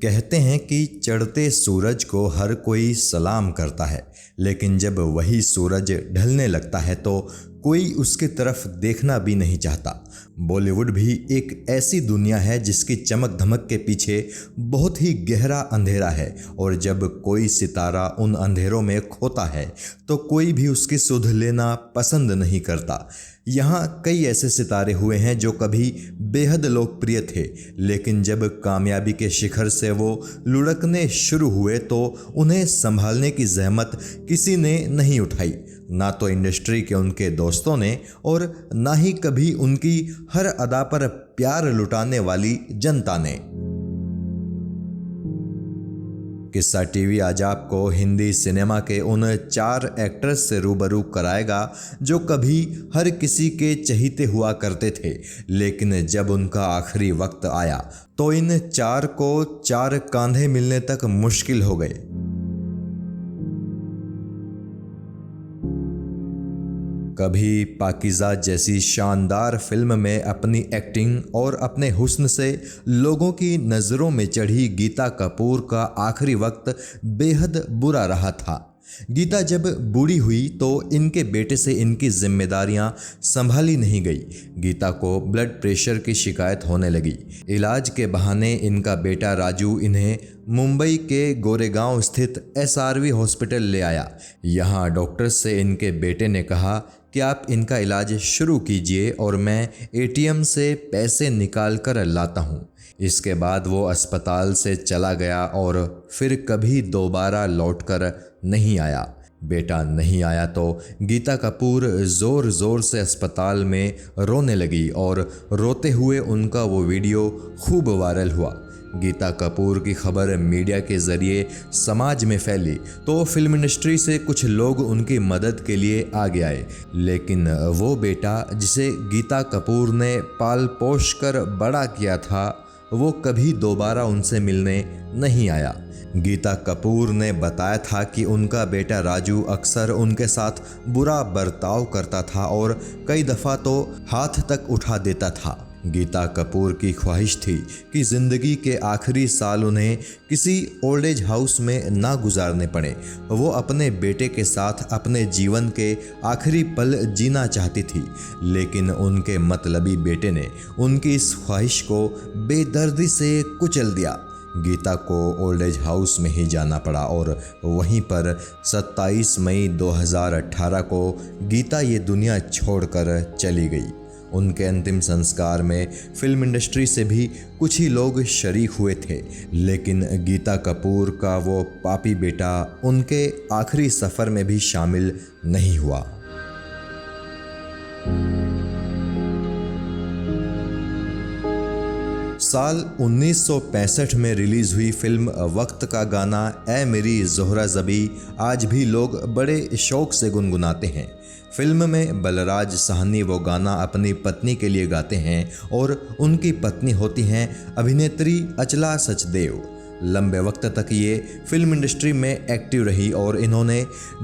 कहते हैं कि चढ़ते सूरज को हर कोई सलाम करता है, लेकिन जब वही सूरज ढलने लगता है तो कोई उसकी तरफ देखना भी नहीं चाहता। बॉलीवुड भी एक ऐसी दुनिया है जिसकी चमक धमक के पीछे बहुत ही गहरा अंधेरा है, और जब कोई सितारा उन अंधेरों में खोता है तो कोई भी उसकी सुध लेना पसंद नहीं करता। यहाँ कई ऐसे सितारे हुए हैं जो कभी बेहद लोकप्रिय थे, लेकिन जब कामयाबी के शिखर से वो लुढ़कने शुरू हुए तो उन्हें संभालने की जहमत किसी ने नहीं उठाई, ना तो इंडस्ट्री के उनके दोस्तों ने और ना ही कभी उनकी हर अदा पर प्यार लुटाने वाली जनता ने। किस्सा टीवी आज आपको हिंदी सिनेमा के उन 4 एक्टर्स से रूबरू कराएगा जो कभी हर किसी के चहीते हुआ करते थे, लेकिन जब उनका आखिरी वक्त आया तो इन 4 को 4 कांधे मिलने तक मुश्किल हो गए। कभी पाकीज़ा जैसी शानदार फिल्म में अपनी एक्टिंग और अपने हुस्न से लोगों की नज़रों में चढ़ी गीता कपूर का आखिरी वक्त बेहद बुरा रहा था। गीता जब बूढ़ी हुई तो इनके बेटे से इनकी जिम्मेदारियां संभाली नहीं गई। गीता को ब्लड प्रेशर की शिकायत होने लगी। इलाज के बहाने इनका बेटा राजू इन्हें मुंबई के गोरेगांव स्थित SRV हॉस्पिटल ले आया। यहाँ डॉक्टर्स से इनके बेटे ने कहा कि आप इनका इलाज शुरू कीजिए और मैं ATM से पैसे निकाल कर लाता हूँ। इसके बाद वो अस्पताल से चला गया और फिर कभी दोबारा लौटकर नहीं आया। बेटा नहीं आया तो गीता कपूर ज़ोर ज़ोर से अस्पताल में रोने लगी और रोते हुए उनका वो वीडियो खूब वायरल हुआ। गीता कपूर की खबर मीडिया के ज़रिए समाज में फैली तो फिल्म इंडस्ट्री से कुछ लोग उनकी मदद के लिए आगे आए, लेकिन वो बेटा जिसे गीता कपूर ने पाल पोष कर बड़ा किया था वो कभी दोबारा उनसे मिलने नहीं आया। गीता कपूर ने बताया था कि उनका बेटा राजू अक्सर उनके साथ बुरा बर्ताव करता था और कई दफ़ा तो हाथ तक उठा देता था। गीता कपूर की ख्वाहिश थी कि ज़िंदगी के आखिरी साल उन्हें किसी ओल्ड एज हाउस में ना गुजारने पड़े। वो अपने बेटे के साथ अपने जीवन के आखिरी पल जीना चाहती थी, लेकिन उनके मतलबी बेटे ने उनकी इस ख्वाहिश को बेदर्दी से कुचल दिया। गीता को ओल्ड एज हाउस में ही जाना पड़ा और वहीं पर 27 मई 2018 को गीता ये दुनिया छोड़कर चली गई। उनके अंतिम संस्कार में फिल्म इंडस्ट्री से भी कुछ ही लोग शरीक हुए थे, लेकिन गीता कपूर का वो पापी बेटा उनके आखिरी सफ़र में भी शामिल नहीं हुआ। साल 1965 में रिलीज़ हुई फिल्म वक्त का गाना ऐ मेरी ज़ोहरा ज़बी आज भी लोग बड़े शौक़ से गुनगुनाते हैं। फिल्म में बलराज साहनी वो गाना अपनी पत्नी के लिए गाते हैं और उनकी पत्नी होती हैं अभिनेत्री अचला सचदेव। लंबे वक्त तक ये फिल्म इंडस्ट्री में एक्टिव रही और इन्होंने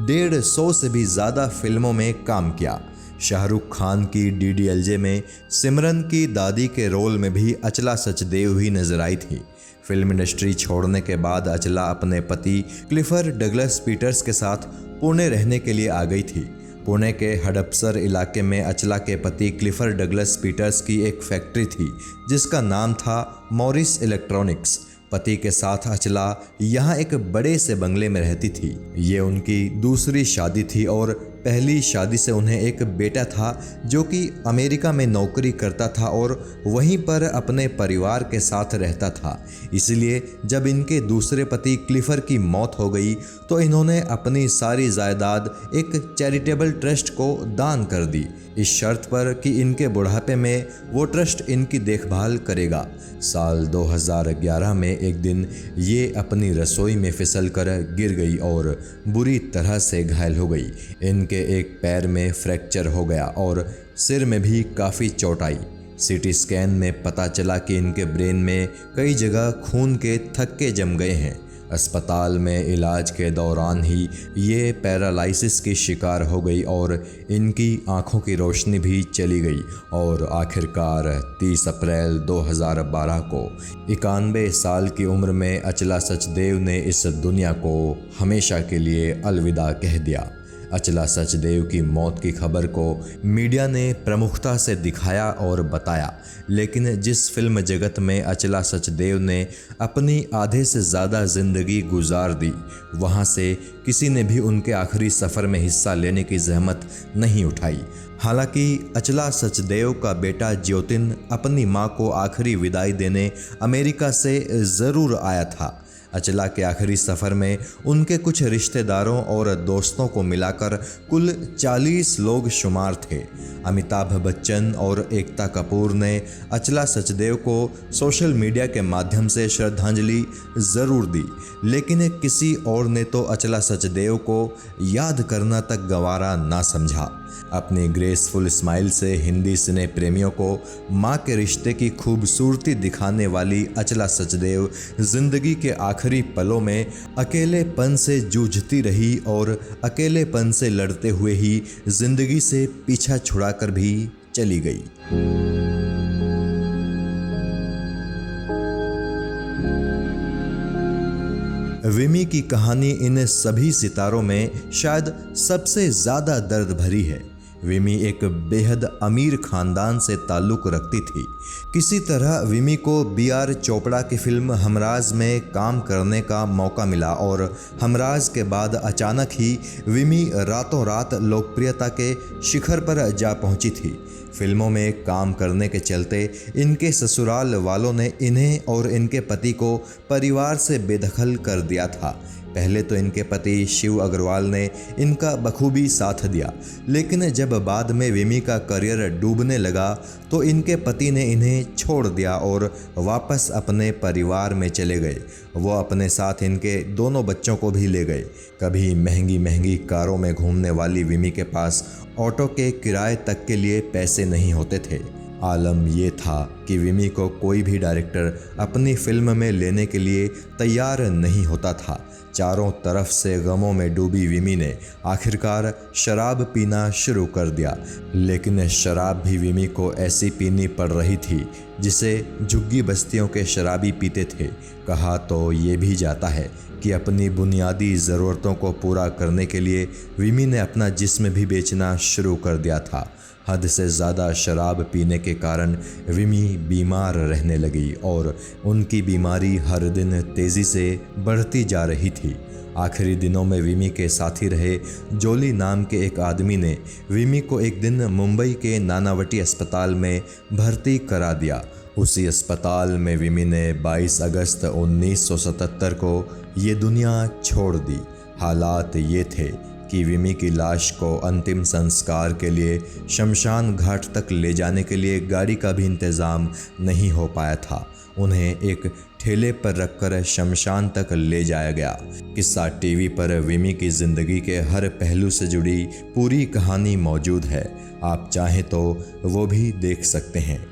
150 से भी ज़्यादा फिल्मों में काम किया। शाहरुख खान की DDLJ में सिमरन की दादी के रोल में भी अचला सचदेव ही नजर आई थी। फिल्म इंडस्ट्री छोड़ने के बाद अचला अपने पति क्लिफर डगलस पीटर्स के साथ पुणे रहने के लिए आ गई थी। पुणे के हडपसर इलाके में अचला के पति क्लिफर डगलस पीटर्स की एक फैक्ट्री थी जिसका नाम था मॉरिस इलेक्ट्रॉनिक्स। पति के साथ अचला यहाँ एक बड़े से बंगले में रहती थी। ये उनकी दूसरी शादी थी और पहली शादी से उन्हें एक बेटा था जो कि अमेरिका में नौकरी करता था और वहीं पर अपने परिवार के साथ रहता था। इसलिए जब इनके दूसरे पति क्लिफर की मौत हो गई तो इन्होंने अपनी सारी जायदाद एक चैरिटेबल ट्रस्ट को दान कर दी, इस शर्त पर कि इनके बुढ़ापे में वो ट्रस्ट इनकी देखभाल करेगा। साल 2011 में एक दिन ये अपनी रसोई में फिसल कर गिर गई और बुरी तरह से घायल हो गई। इनके एक पैर में फ्रैक्चर हो गया और सिर में भी काफ़ी चोट आई। CT स्कैन में पता चला कि इनके ब्रेन में कई जगह खून के थक्के जम गए हैं। अस्पताल में इलाज के दौरान ही ये पैरालिसिस की शिकार हो गई और इनकी आंखों की रोशनी भी चली गई और आखिरकार 30 अप्रैल 2012 को 91 साल की उम्र में अचला सचदेव ने इस दुनिया को हमेशा के लिए अलविदा कह दिया। अचला सचदेव की मौत की खबर को मीडिया ने प्रमुखता से दिखाया और बताया, लेकिन जिस फिल्म जगत में अचला सचदेव ने अपनी आधे से ज़्यादा ज़िंदगी गुजार दी, वहाँ से किसी ने भी उनके आखिरी सफ़र में हिस्सा लेने की जहमत नहीं उठाई। हालांकि अचला सचदेव का बेटा ज्योतिन अपनी मां को आखिरी विदाई देने अमेरिका से ज़रूर आया था। अचला के आखिरी सफ़र में उनके कुछ रिश्तेदारों और दोस्तों को मिलाकर कुल 40 लोग शुमार थे। अमिताभ बच्चन और एकता कपूर ने अचला सचदेव को सोशल मीडिया के माध्यम से श्रद्धांजलि ज़रूर दी, लेकिन किसी और ने तो अचला सचदेव को याद करना तक गंवारा ना समझा। अपनी ग्रेसफुल स्माइल से हिंदी सिने प्रेमियों को माँ के रिश्ते की खूबसूरती दिखाने वाली अचला सचदेव जिंदगी के आखिरी पलों में अकेलेपन से जूझती रही और अकेलेपन से लड़ते हुए ही जिंदगी से पीछा छुड़ाकर भी चली गई। विमी की कहानी इन सभी सितारों में शायद सबसे ज़्यादा दर्द भरी है। विमी एक बेहद अमीर खानदान से ताल्लुक़ रखती थी। किसी तरह विमी को बी.आर. चोपड़ा की फिल्म हमराज में काम करने का मौका मिला और हमराज के बाद अचानक ही विमी रातों रात लोकप्रियता के शिखर पर जा पहुंची थी। फिल्मों में काम करने के चलते इनके ससुराल वालों ने इन्हें और इनके पति को परिवार से बेदखल कर दिया था। पहले तो इनके पति शिव अग्रवाल ने इनका बखूबी साथ दिया, लेकिन जब बाद में विमी का करियर डूबने लगा तो इनके पति ने इन्हें छोड़ दिया और वापस अपने परिवार में चले गए। वो अपने साथ इनके दोनों बच्चों को भी ले गए। कभी महंगी महंगी कारों में घूमने वाली विमी के पास ऑटो के किराए तक के लिए पैसे नहीं होते थे। आलम ये था कि विमी को कोई भी डायरेक्टर अपनी फिल्म में लेने के लिए तैयार नहीं होता था। चारों तरफ से गमों में डूबी विमी ने आखिरकार शराब पीना शुरू कर दिया, लेकिन शराब भी विमी को ऐसी पीनी पड़ रही थी जिसे झुग्गी बस्तियों के शराबी पीते थे। कहा तो ये भी जाता है कि अपनी बुनियादी ज़रूरतों को पूरा करने के लिए विमी ने अपना जिस्म भी बेचना शुरू कर दिया था। हद से ज़्यादा शराब पीने के कारण विमी बीमार रहने लगी और उनकी बीमारी हर दिन तेज़ी से बढ़ती जा रही थी। आखिरी दिनों में विमी के साथी रहे जोली नाम के एक आदमी ने विमी को एक दिन मुंबई के नानावटी अस्पताल में भर्ती करा दिया। उसी अस्पताल में विमी ने 22 अगस्त 1977 को ये दुनिया छोड़ दी। हालात ये थे कि विमी की लाश को अंतिम संस्कार के लिए शमशान घाट तक ले जाने के लिए गाड़ी का भी इंतज़ाम नहीं हो पाया था। उन्हें एक ठेले पर रखकर शमशान तक ले जाया गया। किस्सा टीवी पर विमी की ज़िंदगी के हर पहलू से जुड़ी पूरी कहानी मौजूद है। आप चाहें तो वो भी देख सकते हैं।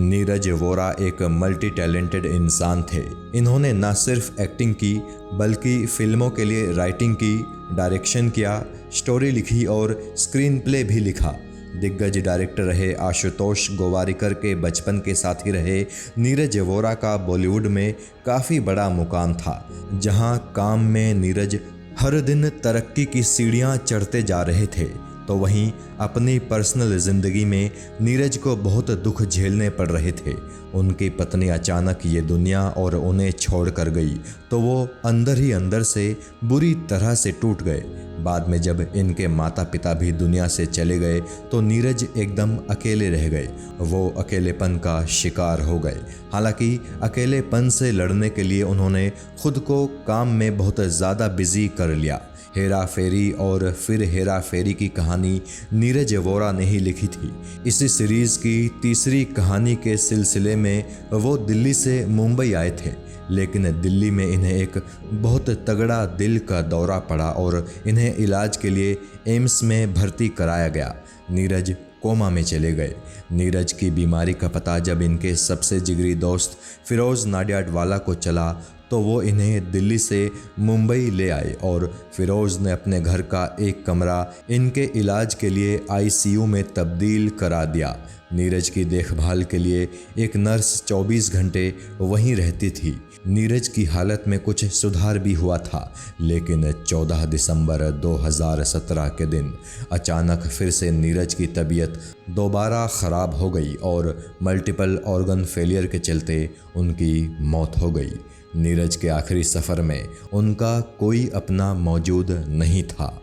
नीरज वोरा एक मल्टी टैलेंटेड इंसान थे। इन्होंने न सिर्फ एक्टिंग की बल्कि फिल्मों के लिए राइटिंग की, डायरेक्शन किया, स्टोरी लिखी और स्क्रीन प्ले भी लिखा। दिग्गज डायरेक्टर रहे आशुतोष गोवारिकर के बचपन के साथी रहे नीरज वोरा का बॉलीवुड में काफ़ी बड़ा मुकाम था, जहां काम में नीरज हर दिन तरक्की की सीढ़ियां चढ़ते जा रहे थे, तो वहीं अपनी पर्सनल ज़िंदगी में नीरज को बहुत दुख झेलने पड़ रहे थे। उनकी पत्नी अचानक ये दुनिया और उन्हें छोड़ कर गई तो वो अंदर ही अंदर से बुरी तरह से टूट गए। बाद में जब इनके माता पिता भी दुनिया से चले गए तो नीरज एकदम अकेले रह गए। वो अकेलेपन का शिकार हो गए। हालांकि अकेलेपन से लड़ने के लिए उन्होंने खुद को काम में बहुत ज़्यादा बिजी कर लिया। हेरा फेरी और फिर हेरा फेरी की कहानी नीरज वोरा ने ही लिखी थी। इसी सीरीज़ की तीसरी कहानी के सिलसिले में वो दिल्ली से मुंबई आए थे, लेकिन दिल्ली में इन्हें एक बहुत तगड़ा दिल का दौरा पड़ा और इन्हें इलाज के लिए एम्स में भर्ती कराया गया। नीरज कोमा में चले गए। नीरज की बीमारी का पता जब इनके सबसे जिगरी दोस्त फिरोज़ नाडियाडवाला को चला तो वो इन्हें दिल्ली से मुंबई ले आए और फिरोज़ ने अपने घर का एक कमरा इनके इलाज के लिए आईसीयू में तब्दील करा दिया। नीरज की देखभाल के लिए एक नर्स 24 घंटे वहीं रहती थी। नीरज की हालत में कुछ सुधार भी हुआ था, लेकिन 14 दिसंबर 2017 के दिन अचानक फिर से नीरज की तबीयत दोबारा ख़राब हो गई और मल्टीपल ऑर्गन फेलियर के चलते उनकी मौत हो गई। नीरज के आखिरी सफ़र में उनका कोई अपना मौजूद नहीं था।